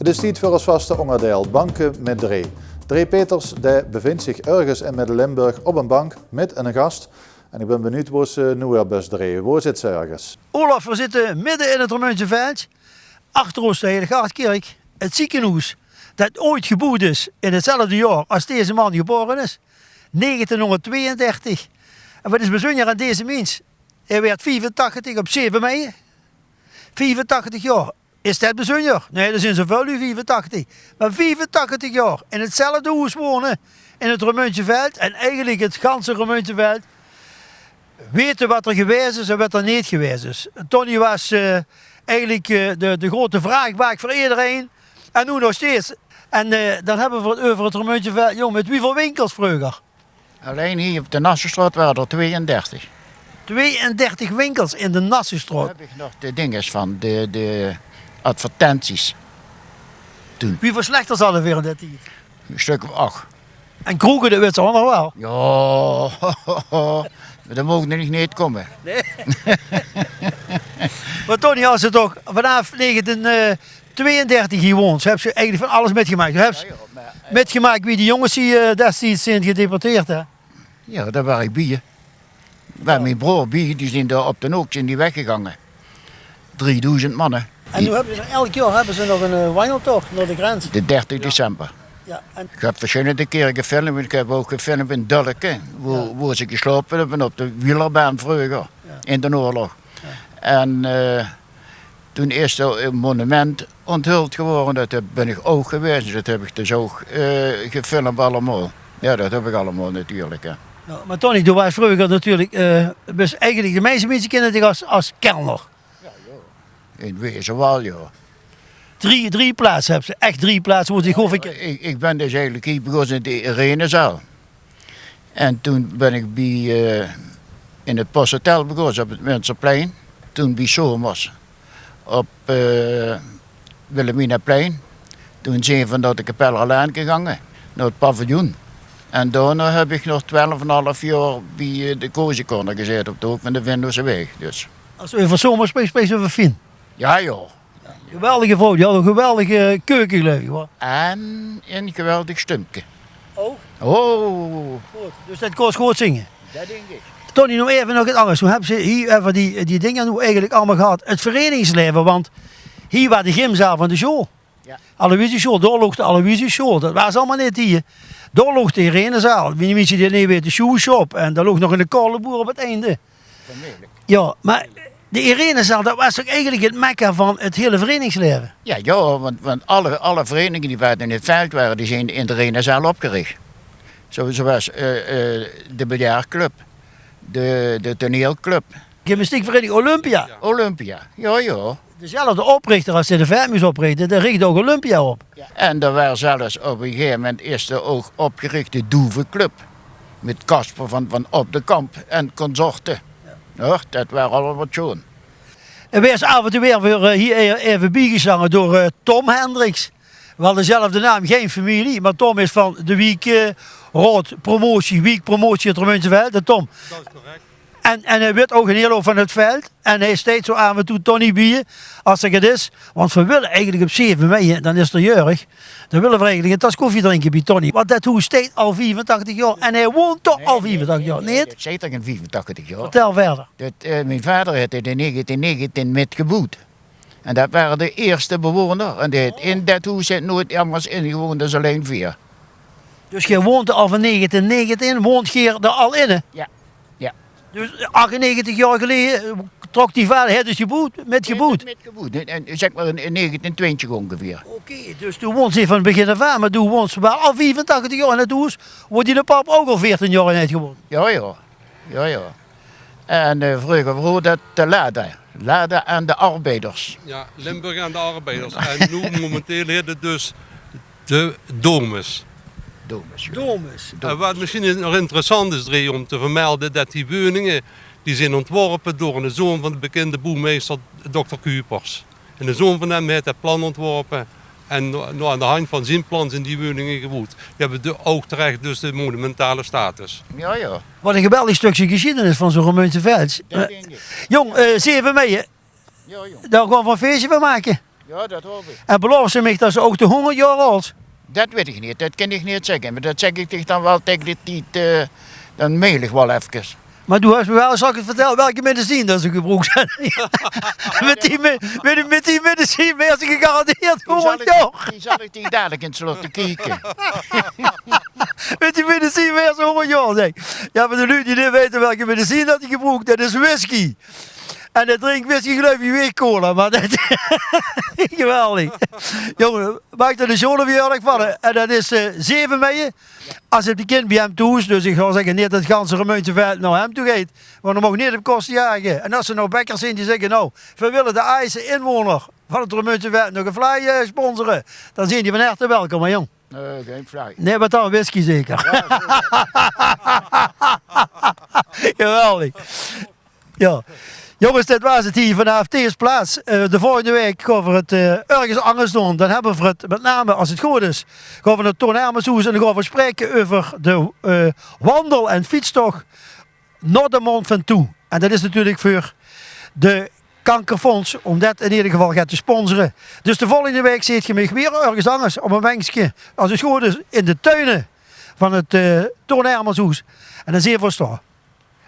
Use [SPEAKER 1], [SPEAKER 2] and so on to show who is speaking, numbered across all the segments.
[SPEAKER 1] Het is tijd voor ons vaste onderdeel, banken met Dree. Dree Peters die bevindt zich ergens in Midden-Limburg op een bank met een gast. En ik ben benieuwd waar ze nu weer best Dree. Waar zit ze ergens?
[SPEAKER 2] Olaf, we zitten midden in het Remuntjeveld. Achter ons de Hedegaardkerk, het ziekenhuis dat ooit gebouwd is in hetzelfde jaar als deze man geboren is. 1932. En wat is bijzonder aan deze mens? Hij werd 85 op 7 mei. 85 jaar. Is dat bijzonder? Nee, dat zijn zoveel nu 85. Maar 85 jaar in hetzelfde huis wonen in het Remuntjeveld en eigenlijk het ganse Remuntjeveld. Weten wat er geweest is en wat er niet geweest is. Tony was eigenlijk de grote vraagbaak voor iedereen. En nu nog steeds. En dan hebben we het over het Remuntjeveld. Jong, met hoeveel winkels vroeger?
[SPEAKER 3] Alleen hier op de Nassenstraat waren er 32.
[SPEAKER 2] 32 winkels in de Nassenstraat.
[SPEAKER 3] Dan heb ik nog de dinges van, de advertenties. Toen.
[SPEAKER 2] Hoeveel slechters hadden we weer in dat tijd?
[SPEAKER 3] Een stuk of 8.
[SPEAKER 2] En kroegen, dat weet ze allemaal wel.
[SPEAKER 3] Ja, dat mogen er niet komen.
[SPEAKER 2] Nee. Maar Tony, als ze toch vanaf 1932 hier woont, hebben ze eigenlijk van alles metgemaakt. Ze hebben metgemaakt wie die jongens die destijds zijn gedeporteerd. Hè?
[SPEAKER 3] Ja, daar waren ik bij. Waar mijn broer bij, die zijn daar op de hoek die weggegangen. 3000 mannen.
[SPEAKER 2] En nu hebben ze elk jaar hebben ze nog een wandeltocht naar de grens.
[SPEAKER 3] De 30 december.
[SPEAKER 2] Ja, en...
[SPEAKER 3] Ik heb verschillende keren gefilmd. Ik heb ook gefilmd in Dulken, waar ze geslapen hebben op de wielerbaan vroeger, in de oorlog. Ja. En toen is er een monument onthuld geworden, dat ben ik ook geweest. Dat heb ik dus ook gefilmd allemaal. Ja, dat heb ik allemaal natuurlijk. Ja.
[SPEAKER 2] Nou, maar Tony, toen was vroeger natuurlijk, dus eigenlijk de meeste mensen kennen zich als kelner.
[SPEAKER 3] Ja, joh. In wezen wel, joh.
[SPEAKER 2] Drie plaatsen hebben ze, echt 3 plaatsen. Moet
[SPEAKER 3] ik ben dus eigenlijk hier begonnen in de arenazaal. En toen ben ik in het Posthotel begonnen op het Munsterplein. Toen bij Zomers op Wilhelminaplein. Toen zijn we naar de Kapellerlaan gegaan, naar het paviljoen. En daarna heb ik nog 12,5 jaar bij de Kozencorner gezeten op de hoek van de Vindoseweg. Dus.
[SPEAKER 2] Als we van Zomers spreken over Fien.
[SPEAKER 3] Ja joh.
[SPEAKER 2] Geweldige vrouw, die had een geweldige keuken geloof ik.
[SPEAKER 3] En een geweldig stumpje.
[SPEAKER 2] Oh?
[SPEAKER 3] Oh.
[SPEAKER 2] Goed. Dus dat kost goed zingen.
[SPEAKER 3] Dat denk ik.
[SPEAKER 2] Tony, nog even nog iets anders. Hoe hebben ze hier even die dingen nu eigenlijk allemaal gehad? Het verenigingsleven, want hier was de gymzaal van de school.
[SPEAKER 3] Ja.
[SPEAKER 2] Aloysius School, daar lag de Aloysius School. Dat was allemaal niet hier. Daar lag de arenazaal. Wie niet die niet weet, de shoeshop. En daar lag nog een kolenboer op het einde.
[SPEAKER 3] Vermeerlijk.
[SPEAKER 2] Ja, maar de arenazaal, dat was toch eigenlijk het mekka van het hele verenigingsleven?
[SPEAKER 3] Ja, want alle verenigingen die in het veld waren, die zijn in de arenazaal opgericht. Zoals de biljartclub, de toneelclub.
[SPEAKER 2] Gymnastiekvereniging Olympia.
[SPEAKER 3] Ja. Olympia, ja.
[SPEAKER 2] Dezelfde oprichter als de Vermus oprichtte, daar richtte ook Olympia op.
[SPEAKER 3] Ja. En er werd zelfs op een gegeven moment is er ook opgericht de Doevenclub. Met Casper van Op de Kamp en consorten. Ja, dat waren allemaal schoon.
[SPEAKER 2] En we zijn af en toe weer hier even bijgezangen door Tom Hendricks. We hadden zelf de naam, geen familie, maar Tom is van de Week Rood Promotie, Week Promotie het Remuntjeveld. De Tom.
[SPEAKER 4] Dat is correct.
[SPEAKER 2] En hij weet ook een heel hoop van het veld. En hij steekt zo aan en toe Tony bieden, als het is. Want we willen eigenlijk op 7 mei, dan is er jeurig. Dan willen we eigenlijk een tas koffie drinken bij Tony. Want dat hoe steekt al 84 jaar. En hij woont toch al 84 jaar, niet?
[SPEAKER 3] Ik zei toch in 84 jaar.
[SPEAKER 2] Vertel verder.
[SPEAKER 3] Mijn vader heeft het in 1919 met gebouwd. En dat waren de eerste bewoners. En in dat huis zit nooit anders ingewoond, dat is alleen 4.
[SPEAKER 2] Dus je woont al van 1919, woont je er al in?
[SPEAKER 3] Ja.
[SPEAKER 2] Dus 98 jaar geleden trok die vader het dus met gebouwd?
[SPEAKER 3] Met gebouwd. En zeg maar in 1920 ongeveer.
[SPEAKER 2] Oké, dus toen woont ze van het begin af aan, maar toen woont ze wel al 84 jaar in het huis. Wordt die de pap ook al 14 jaar in het gewoond?
[SPEAKER 3] Ja. En vroeger hoorde dat de Lada en de arbeiders.
[SPEAKER 4] Ja, Limburg en de arbeiders. En nu momenteel heet het dus de Domus.
[SPEAKER 2] Domus.
[SPEAKER 4] En wat misschien nog interessant is, Dre, om te vermelden, dat die woningen die zijn ontworpen door een zoon van de bekende boermeester Dr. Kupers. En de zoon van hem heeft het plan ontworpen en aan de hand van zijn plan zijn die woningen gebouwd. Die hebben ook terecht dus de monumentale status.
[SPEAKER 3] Ja.
[SPEAKER 2] Wat een geweldig stukje geschiedenis van zo'n Remuntjeveld.
[SPEAKER 3] Dat denk ik.
[SPEAKER 2] Jong, 7 mei,
[SPEAKER 3] Ja, jong.
[SPEAKER 2] daar gaan we een feestje van maken.
[SPEAKER 3] Ja, dat hoop ik.
[SPEAKER 2] En beloven ze mij dat ze ook de 100 jaar oud?
[SPEAKER 3] Dat weet ik niet, dat kan ik niet zeggen. Maar dat zeg ik zich dan wel tegen die tijd, dan mail ik wel even.
[SPEAKER 2] Maar doe eens me wel eens vertellen welke medicijn dat ze gebruikt hebben. met die medicijn ben ze gegarandeerd 100 jaar.
[SPEAKER 3] Die zal ik tegen dadelijk in het slot te kijken.
[SPEAKER 2] Met die medicijn ben ze 100 jaar. Zeg. Ja, maar de lui die niet weten welke medicijn dat hij gebruikt, dat is whisky. En dat drinkt whisky geloof ik weer cola, maar dat geweldig. Jongen, maak er de zolen weer erg van. En dat is 7 mei. Als het bekend bij hem toe is, dus ik ga zeggen niet dat het ganse gemeenteveld naar hem toe gaat. Want dan mag niet op kosten jagen. En als er nou bakkers zijn die zeggen, nou, we willen de IJse inwoner van het gemeenteveld nog een fly sponsoren. Dan zijn die van harte welkom, hè, jong.
[SPEAKER 3] Nee, geen fly.
[SPEAKER 2] Nee, maar dan whisky zeker.
[SPEAKER 3] Ja,
[SPEAKER 2] Geweldig. Ja. Jongens, dit was het hier vanaf deze plaats. De volgende week gaan we het ergens anders doen. Dan hebben we het, met name als het goed is, gaan we het Toon Hermenshoes en dan gaan we spreken over de wandel- en fietstocht naar de Mont Ventoux. En dat is natuurlijk voor de Kankerfonds, om dat in ieder geval te sponsoren. Dus de volgende week ziet je mij weer ergens anders op een bankje, als het goed is, in de tuinen van het Toon Hermenshoes. En dan zie je voor staan.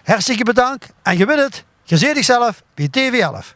[SPEAKER 2] Hartstikke bedankt en je weet het. Je ziet zichzelf bij TV11.